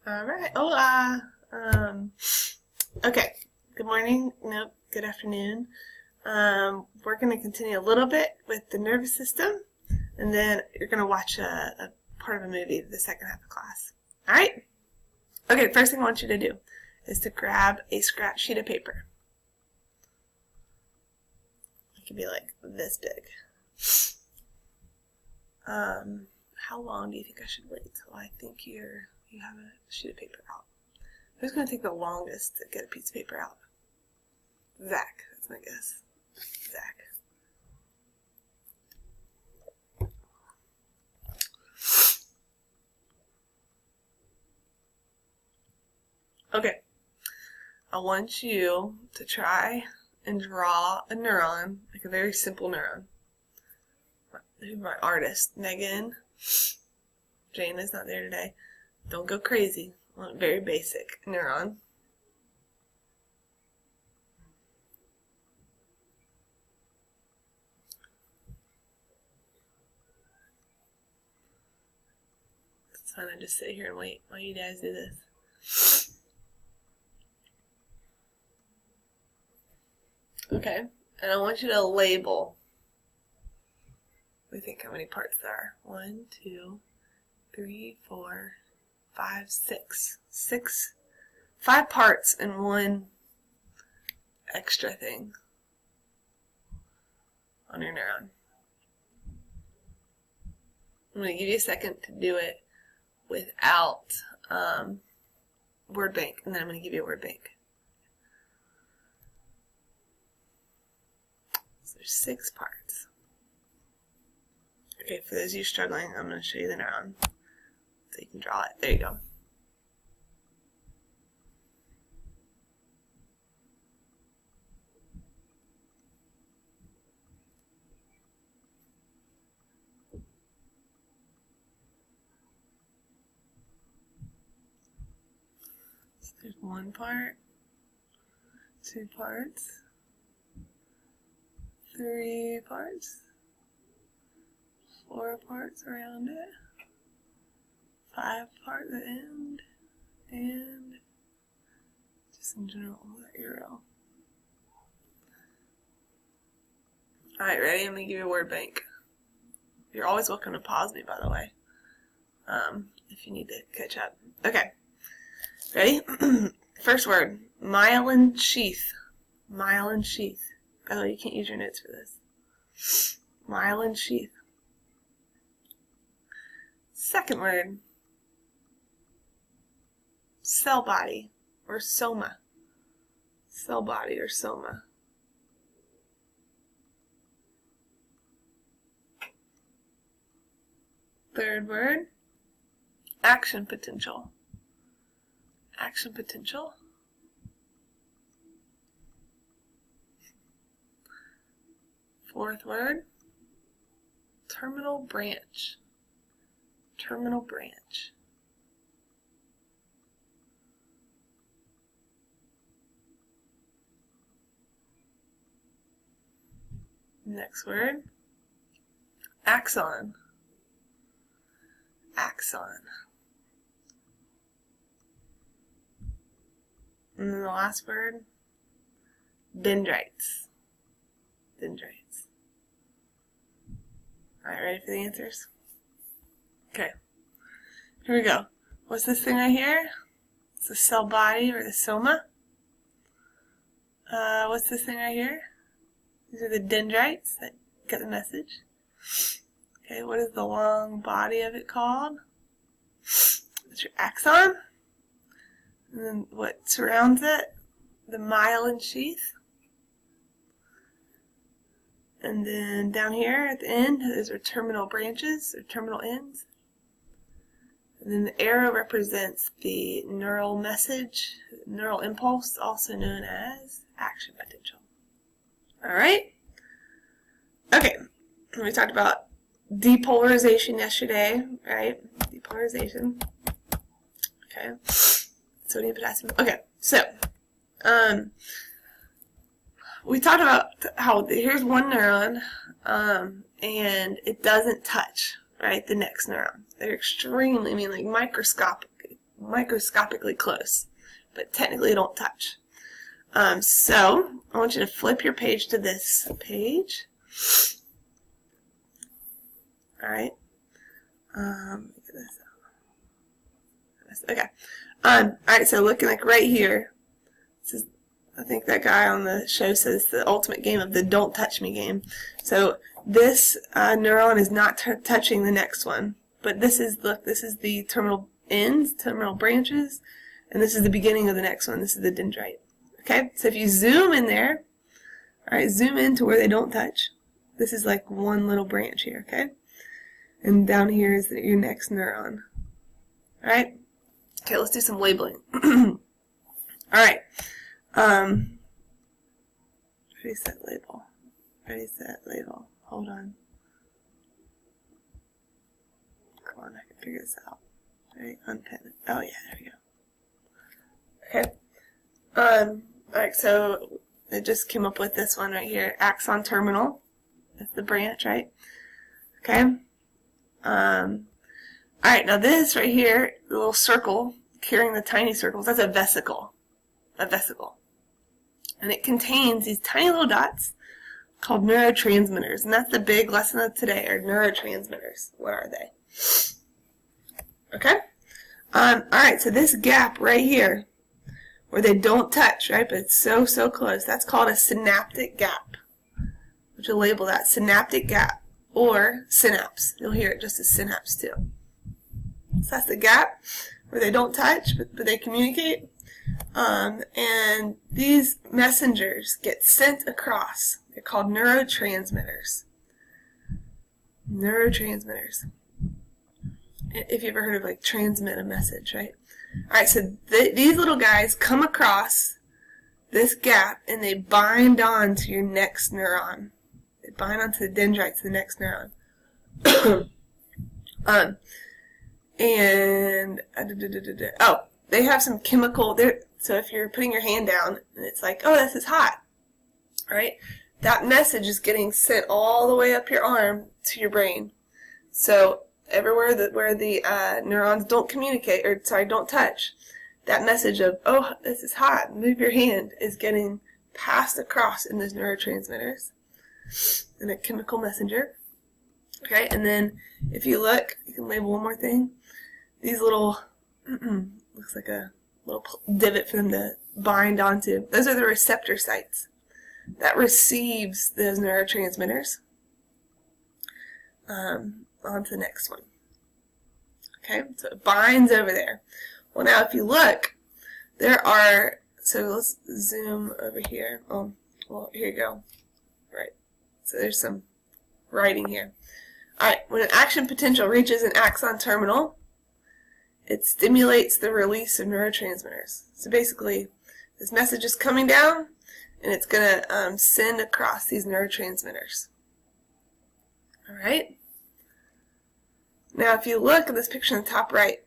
All right. Hola. Okay. Good morning. Nope. Good afternoon. We're going to continue a little bit with the nervous system, and then you're going to watch a part of a movie the second half of class. All right? Okay, first thing I want you to do is to grab a scratch sheet of paper. It can be like this big. How long do you think I should wait till I think you have a sheet of paper out? Who's going to take the longest to get a piece of paper out? Zach, that's my guess. Zach. Okay. I want you to try and draw a neuron, like a very simple neuron. Who's my artist? Megan. Jane is not there today. Don't go crazy. I want a very basic neuron. It's fine. I just sit here and wait while you guys do this. Okay. And I want you to label. We think how many parts there are. 1, 2, 3, 4, 5, 6. 5 parts and 1 extra thing on your neuron. I'm going to give you a second to do it without word bank, and then I'm going to give you a word bank. So there's 6 parts. Okay, for those of you struggling, I'm going to show you the neuron so you can draw it. There you go. So there's 1 part, 2 parts, 3 parts, 4 parts around it, 5 parts at the end, and just in general, that you're real. Alright, ready? I'm going to give you a word bank. You're always welcome to pause me, by the way, if you need to catch up. Okay, ready? First word, myelin sheath. Myelin sheath. By the way, you can't use your notes for this. Myelin sheath. Second word, cell body or soma. Cell body or soma. Third word, action potential. Action potential. Fourth word, terminal branch. Terminal branch. Next word, axon. Axon. And then the last word, dendrites. Dendrites. Alright, ready for the answers? Okay, here we go. What's this thing right here? It's the cell body or the soma. What's this thing right here? These are the dendrites that get the message. Okay, what is the long body of it called? It's your axon. And then what surrounds it? The myelin sheath. And then down here at the end, those are terminal branches or terminal ends. And then the arrow represents the neural message, neural impulse, also known as action potential. Alright? Okay, we talked about depolarization yesterday, right? Depolarization. Okay. Sodium, potassium. Okay, so, we talked about how here's one neuron, and it doesn't touch, right, the next neuron. They're extremely, like microscopic microscopically close, but technically don't touch. So I want you to flip your page to this page. All right. Let me get this out. Okay. All right. So looking like right here, this is, I think that guy on the show says the ultimate game of the "Don't Touch Me" game. So this neuron is not touching the next one, but this is the terminal ends, terminal branches, and this is the beginning of the next one. This is the dendrite. Okay. So if you zoom in there, all right, zoom in to where they don't touch. This is like one little branch here. Okay. And down here is your next neuron. All right. Okay, let's do some labeling. All right. Ready, set, label. Ready, set, label. Hold on. Come on, I can figure this out. Ready, unpin it. Oh yeah, there we go. Okay. All right. So it just came up with this one right here. Axon terminal. That's the branch, right? Okay. Alright, now this right here, the little circle carrying the tiny circles, that's a vesicle. A vesicle. And it contains these tiny little dots called neurotransmitters. And that's the big lesson of today, are neurotransmitters. What are they? Okay? Alright, so this gap right here, where they don't touch, right, but it's so close, that's called a synaptic gap. Which will label that synaptic gap. Or synapse. You'll hear it just as synapse too. So that's the gap where they don't touch, but they communicate. And these messengers get sent across. They're called neurotransmitters. Neurotransmitters. If you've ever heard of like transmit a message, right? Alright, so these little guys come across this gap and they bind on to your next neuron. They bind onto the dendrite to the next neuron. They have some chemical. So if you're putting your hand down and it's like, oh, this is hot, right? That message is getting sent all the way up your arm to your brain. So everywhere where the neurons don't communicate, don't touch, that message of, oh, this is hot, move your hand, is getting passed across in those neurotransmitters. And a chemical messenger. Okay, and then if you look, you can label one more thing. These little, looks like a little divot for them to bind onto. Those are the receptor sites that receives those neurotransmitters onto the next one. Okay, so it binds over there. Well, now if you look, there are, so let's zoom over here. Well, here you go. Right. So there's some writing here. Alright, when an action potential reaches an axon terminal, it stimulates the release of neurotransmitters. So basically, this message is coming down, and it's going to send across these neurotransmitters. Alright? Now, if you look at this picture in the top right,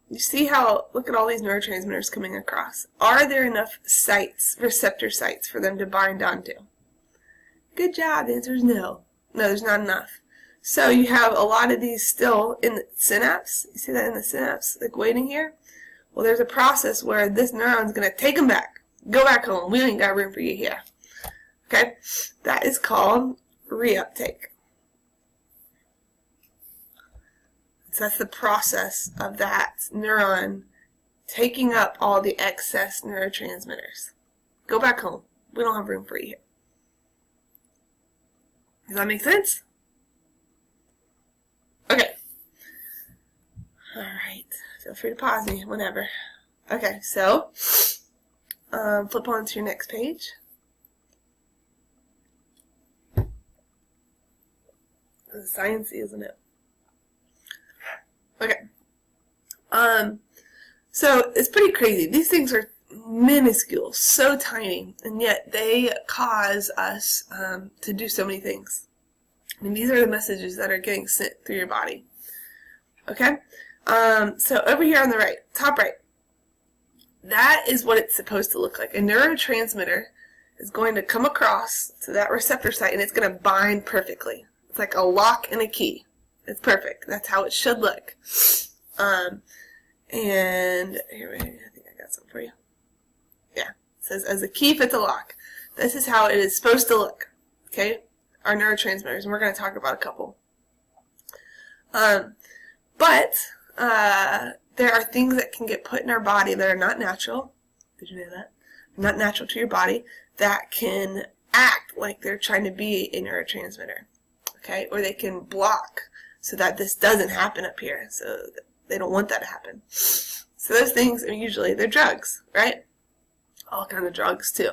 you see how, look at all these neurotransmitters coming across. Are there enough sites, receptor sites, for them to bind onto? Good job. The answer is no. No, there's not enough. So you have a lot of these still in the synapse. You see that in the synapse, like waiting here? Well, there's a process where this neuron's going to take them back. Go back home. We ain't got room for you here. Okay? That is called reuptake. So that's the process of that neuron taking up all the excess neurotransmitters. Go back home. We don't have room for you here. Does that make sense? Okay. Alright. Feel free to pause me whenever. Okay, so flip on to your next page. It's sciencey, isn't it? Okay. So it's pretty crazy. These things are minuscule, so tiny, and yet they cause us to do so many things. I mean, these are the messages that are getting sent through your body. Okay? So over here on the right, top right, that is what it's supposed to look like. A neurotransmitter is going to come across to that receptor site, and it's going to bind perfectly. It's like a lock and a key. It's perfect. That's how it should look. And here, I think I got something for you. Yeah, it says, as a key fits a lock. This is how it is supposed to look. Okay, our neurotransmitters, and we're going to talk about a couple. But there are things that can get put in our body that are not natural. Did you know that? Not natural to your body, that can act like they're trying to be a neurotransmitter. Okay, or they can block so that this doesn't happen up here. So they don't want that to happen. So those things are usually, they're drugs, right? All kinds of drugs too.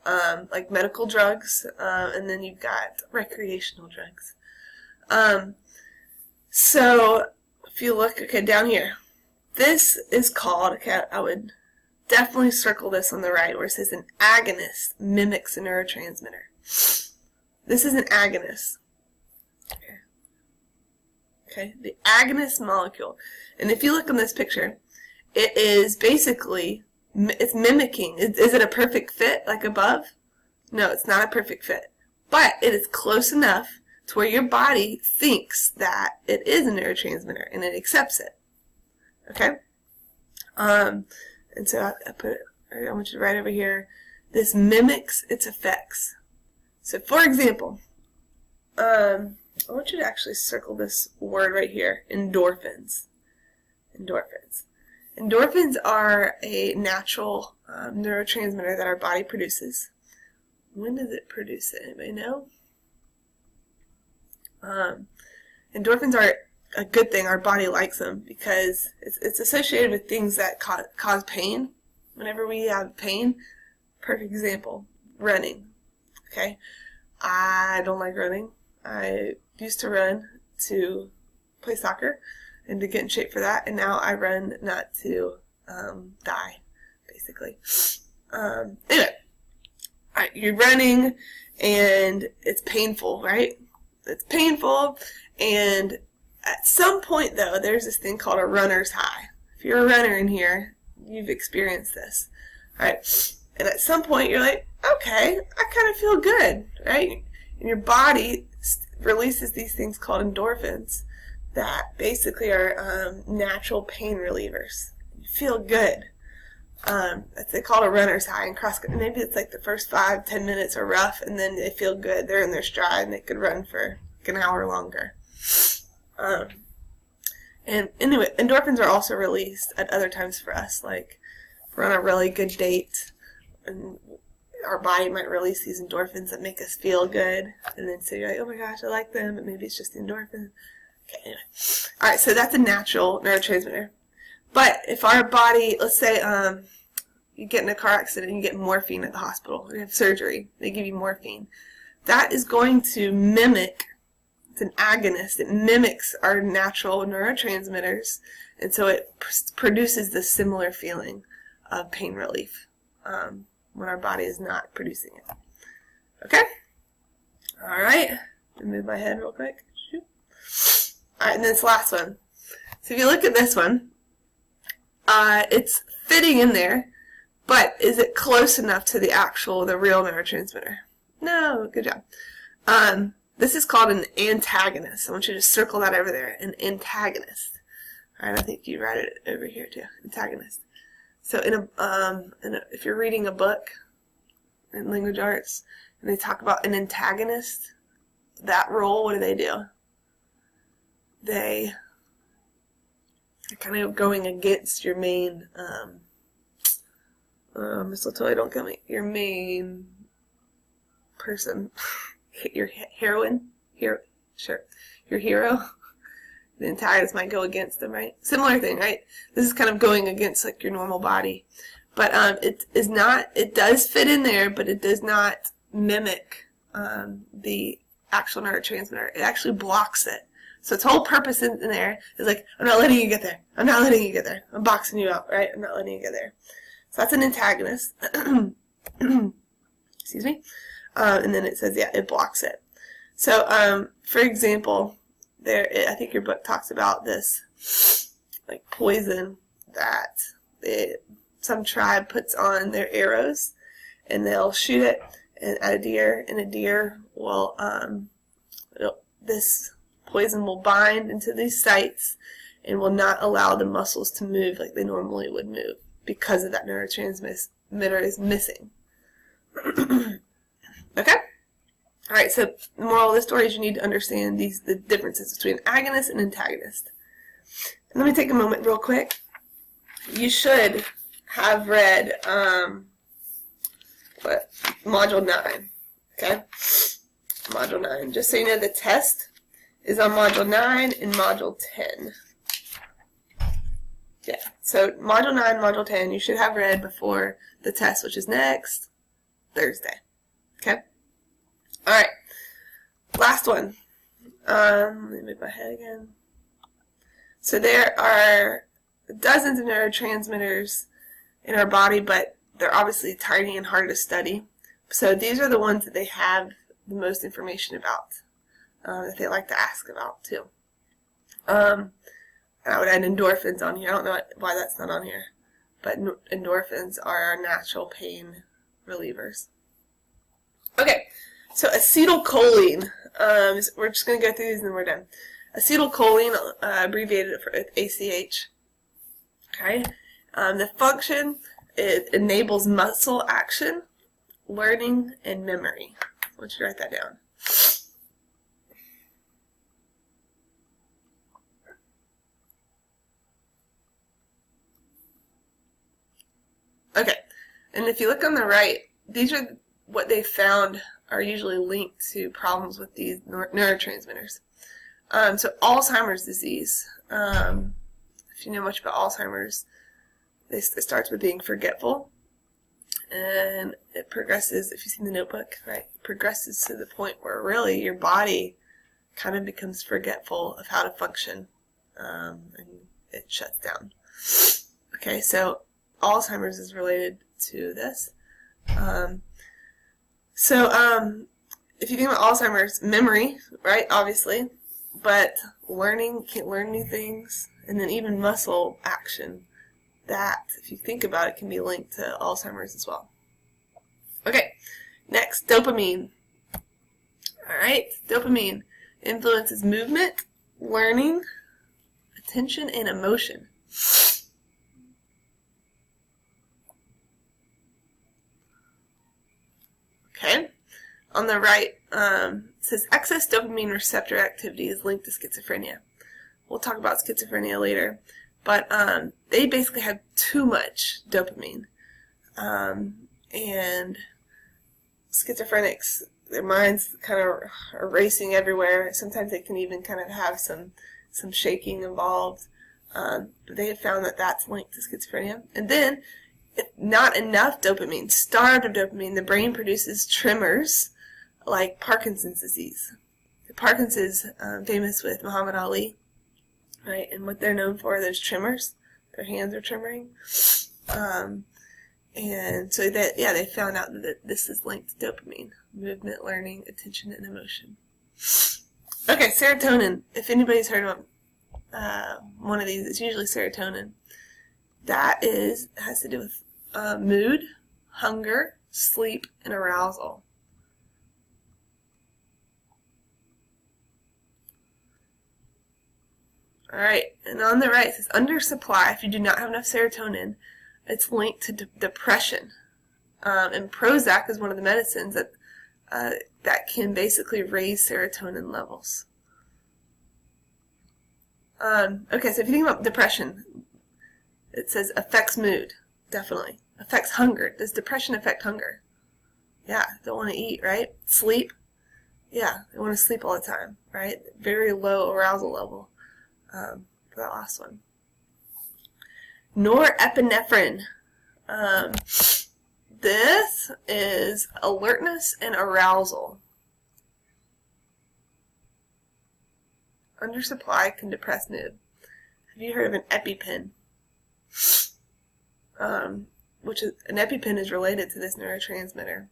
Like medical drugs, and then you've got recreational drugs. So if you look, okay, down here, this is called, okay, I would definitely circle this on the right where it says an agonist mimics a neurotransmitter. This is an agonist. Okay, the agonist molecule. And if you look in this picture, it is basically, it's mimicking. Is it a perfect fit like above? No, it's not a perfect fit. But it is close enough to where your body thinks that it is a neurotransmitter and it accepts it. Okay? And so I put it, I want you to write over here, this mimics its effects. So for example, I want you to actually circle this word right here, endorphins. Endorphins. Endorphins are a natural neurotransmitter that our body produces. When does it produce it? Anybody know? Endorphins are a good thing. Our body likes them because it's associated with things that cause pain. Whenever we have pain, perfect example, running. Okay, I don't like running. I used to run to play soccer and to get in shape for that, and now I run not to die, basically. Anyway, all right, you're running and it's painful, right? It's painful, and at some point, though, there's this thing called a runner's high. If you're a runner in here, you've experienced this, right? And at some point, you're like, okay, I kind of feel good, right? And your body releases these things called endorphins that basically are natural pain relievers. You feel good. They call it a runner's high in cross country. Maybe it's like the first 5-10 minutes are rough, and then they feel good. They're in their stride, and they could run for like an hour longer. And anyway, endorphins are also released at other times for us, like if we're on a really good date, and our body might release these endorphins that make us feel good, and then so you're like, oh my gosh, I like them, but maybe it's just the endorphin. Okay, anyway. Alright, so that's a natural neurotransmitter. But if our body, let's say you get in a car accident and you get morphine at the hospital, you have surgery, they give you morphine, that is going to mimic, it's an agonist, it mimics our natural neurotransmitters, and so it produces this similar feeling of pain relief when our body is not producing it. Okay? Alright, let me move my head real quick. Alright, and this last one. So if you look at this one, it's fitting in there, but is it close enough to the real neurotransmitter? No, good job. This is called an antagonist. I want you to circle that over there, an antagonist. Alright, I think you write it over here too, antagonist. So if you're reading a book in language arts, and they talk about an antagonist, that role, what do? They're kind of going against your main, Miss Latoya, don't kill me, your main person, your heroine, sure, your hero. The antagonist might go against them, right? Similar thing, right? This is kind of going against like your normal body. But it does fit in there, but it does not mimic the actual neurotransmitter. It actually blocks it. So its whole purpose in there is like, I'm not letting you get there. I'm not letting you get there. I'm boxing you out, right? I'm not letting you get there. So that's an antagonist. Excuse me. And then it says, yeah, it blocks it. So, for example, I think your book talks about this, like poison that some tribe puts on their arrows, and they'll shoot it at a deer, and a deer will, this poison will bind into these sites, and will not allow the muscles to move like they normally would move because of that neurotransmitter is missing. Okay? Alright, so the moral of the story is you need to understand the differences between agonist and antagonist. And let me take a moment real quick. You should have read Module 9. Okay? Module 9. Just so you know, the test is on Module 9 and Module 10. Yeah, so Module 9, Module 10, you should have read before the test, which is next Thursday. Okay? Alright, last one. Let me move my head again. So there are dozens of neurotransmitters in our body, but they're obviously tiny and hard to study. So these are the ones that they have the most information about, that they like to ask about too. I would add endorphins on here. I don't know why that's not on here, but endorphins are our natural pain relievers. Okay, so acetylcholine. We're just going to go through these and then we're done. Acetylcholine, abbreviated for ACH. Okay, the function, it enables muscle action, learning, and memory. I want you to write that down. Okay, and if you look on the right, these are what they found are usually linked to problems with these neurotransmitters. So Alzheimer's disease, if you know much about Alzheimer's, it starts with being forgetful, and it progresses, if you've seen The Notebook, right, it progresses to the point where really your body kind of becomes forgetful of how to function, and it shuts down. Okay, so Alzheimer's is related to this. If you think about Alzheimer's, memory, right, obviously, but learning, can't learn new things, and then even muscle action, that, if you think about it, can be linked to Alzheimer's as well. Okay, next, dopamine. Alright, dopamine influences movement, learning, attention, and emotion. Okay, on the right, it says excess dopamine receptor activity is linked to schizophrenia. We'll talk about schizophrenia later, but they basically have too much dopamine, and schizophrenics, their minds kind of are racing everywhere. Sometimes they can even kind of have some shaking involved, but they have found that that's linked to schizophrenia. And then, if not enough dopamine, starved of dopamine, the brain produces tremors like Parkinson's disease. Parkinson's is famous with Muhammad Ali, right? And what they're known for are those tremors. Their hands are tremoring. And so that, yeah, they found out that this is linked to dopamine, movement, learning, attention, and emotion. Okay, serotonin. If anybody's heard of one of these, it's usually serotonin. That has to do with mood, hunger, sleep, and arousal. Alright, and on the right it says undersupply. If you do not have enough serotonin, it's linked to depression. And Prozac is one of the medicines that can basically raise serotonin levels. Okay, so if you think about depression, it says affects mood, definitely. Affects hunger. Does depression affect hunger? Yeah, don't want to eat, right? Sleep? Yeah, they want to sleep all the time, right? Very low arousal level for that last one. Norepinephrine. This is alertness and arousal. Undersupply can depress mood. Have you heard of an EpiPen? Which is, an EpiPen is related to this neurotransmitter.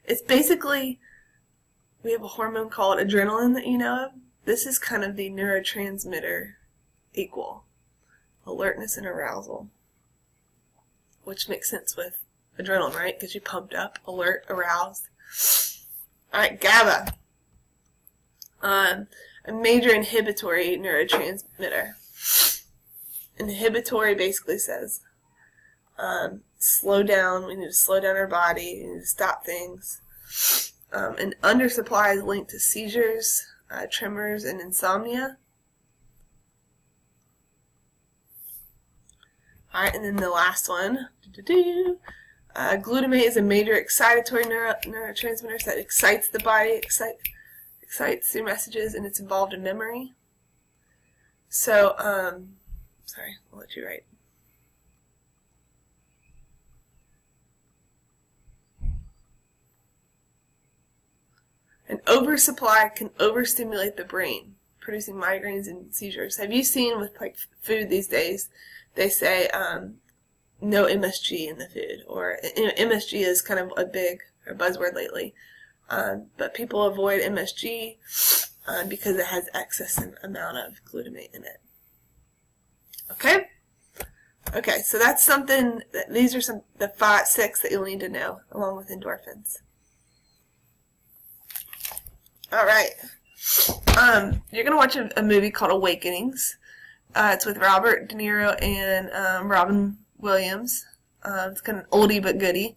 It's basically, we have a hormone called adrenaline that you know of. This is kind of the neurotransmitter equal. Alertness and arousal. Which makes sense with adrenaline, right? Because you pumped up, alert, aroused. Alright, GABA. a major inhibitory neurotransmitter. Inhibitory basically says, slow down, we need to slow down our body, we need to stop things. An undersupply is linked to seizures, tremors, and insomnia. Alright, and then the last one. Glutamate is a major excitatory neurotransmitter that excites the body, excites through messages, and it's involved in memory. So, sorry, I'll let you write. An oversupply can overstimulate the brain, producing migraines and seizures. Have you seen with like food these days, they say no MSG in the food, or MSG is kind of a big buzzword lately, but people avoid MSG because it has excess amount of glutamate in it. Okay, so that's something. These are the 6 that you'll need to know, along with endorphins. All right, you're gonna watch a movie called Awakenings. It's with Robert De Niro and Robin Williams. It's kind of an oldie but goodie,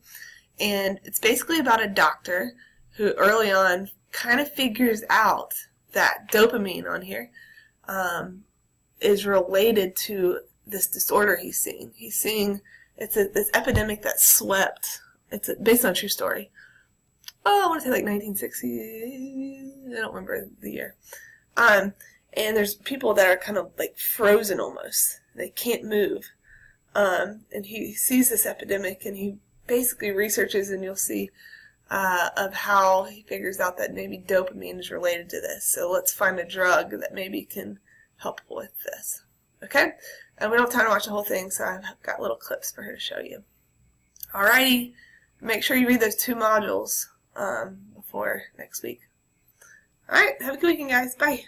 and it's basically about a doctor who early on kind of figures out that dopamine on here is related to this disorder he's seeing. He's seeing it's this epidemic that swept. It's based on a true story. I want to say like 1960. I don't remember the year. And there's people that are kind of like frozen almost. They can't move. And he sees this epidemic, and he basically researches, and you'll see of how he figures out that maybe dopamine is related to this. So let's find a drug that maybe can help with this. Okay? And we don't have time to watch the whole thing, so I've got little clips for her to show you. Alrighty. Make sure you read those 2 modules before next week. Alright, have a good weekend, guys. Bye.